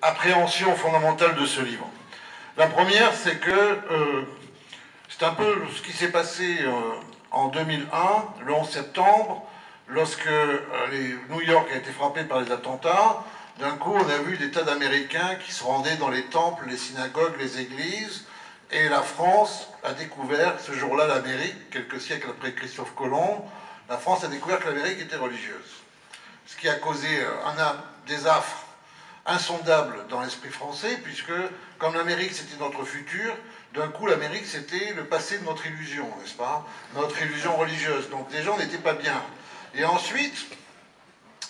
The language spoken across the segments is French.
appréhensions fondamentales de ce livre. La première, c'est que c'est un peu ce qui s'est passé en 2001, le 11 septembre, lorsque New York a été frappé par les attentats. D'un coup, on a vu des tas d'Américains qui se rendaient dans les temples, les synagogues, les églises, et la France a découvert, ce jour-là, l'Amérique, quelques siècles après Christophe Colomb, la France a découvert que l'Amérique était religieuse. Ce qui a causé un désastre insondable dans l'esprit français, puisque, comme l'Amérique c'était notre futur, d'un coup l'Amérique c'était le passé de notre illusion, n'est-ce pas? Notre illusion religieuse. Donc déjà on n'était pas bien. Et ensuite,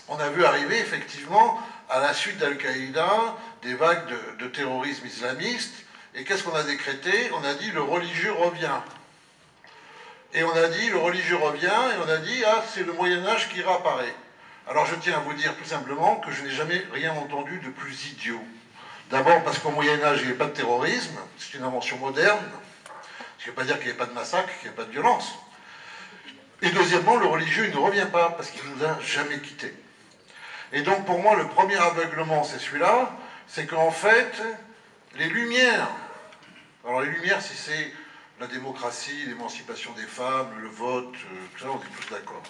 on a vu arriver effectivement, à la suite d'Al-Qaïda, des vagues de terrorisme islamiste. Et qu'est-ce qu'on a décrété? On a dit le religieux revient. Et on a dit le religieux revient, et on a dit ah c'est le Moyen-Âge qui réapparaît. Alors je tiens à vous dire tout simplement que je n'ai jamais rien entendu de plus idiot. D'abord parce qu'au Moyen-Âge il n'y avait pas de terrorisme, c'est une invention moderne. Ce qui ne veut pas dire qu'il n'y avait pas de massacre, qu'il n'y avait pas de violence. Et deuxièmement, le religieux il ne revient pas parce qu'il ne nous a jamais quittés. Et donc pour moi le premier aveuglement c'est celui-là, c'est qu'en fait les Lumières, alors les Lumières si c'est la démocratie, l'émancipation des femmes, le vote, tout ça on est tous d'accord.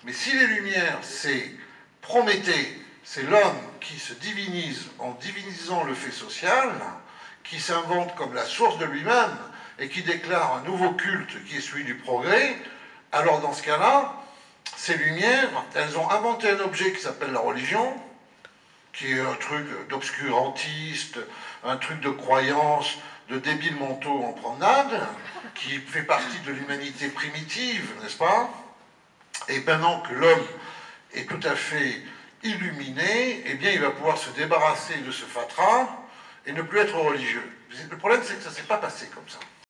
Mais si les Lumières, c'est Prométhée, c'est l'homme qui se divinise en divinisant le fait social, qui s'invente comme la source de lui-même et qui déclare un nouveau culte qui est celui du progrès, alors dans ce cas-là, ces Lumières, elles ont inventé un objet qui s'appelle la religion, qui est un truc d'obscurantiste, un truc de croyance, de débiles mentaux en promenade, qui fait partie de l'humanité primitive, n'est-ce pas? Et maintenant que l'homme est tout à fait illuminé, eh bien il va pouvoir se débarrasser de ce fatras et ne plus être religieux. Le problème, c'est que ça ne s'est pas passé comme ça.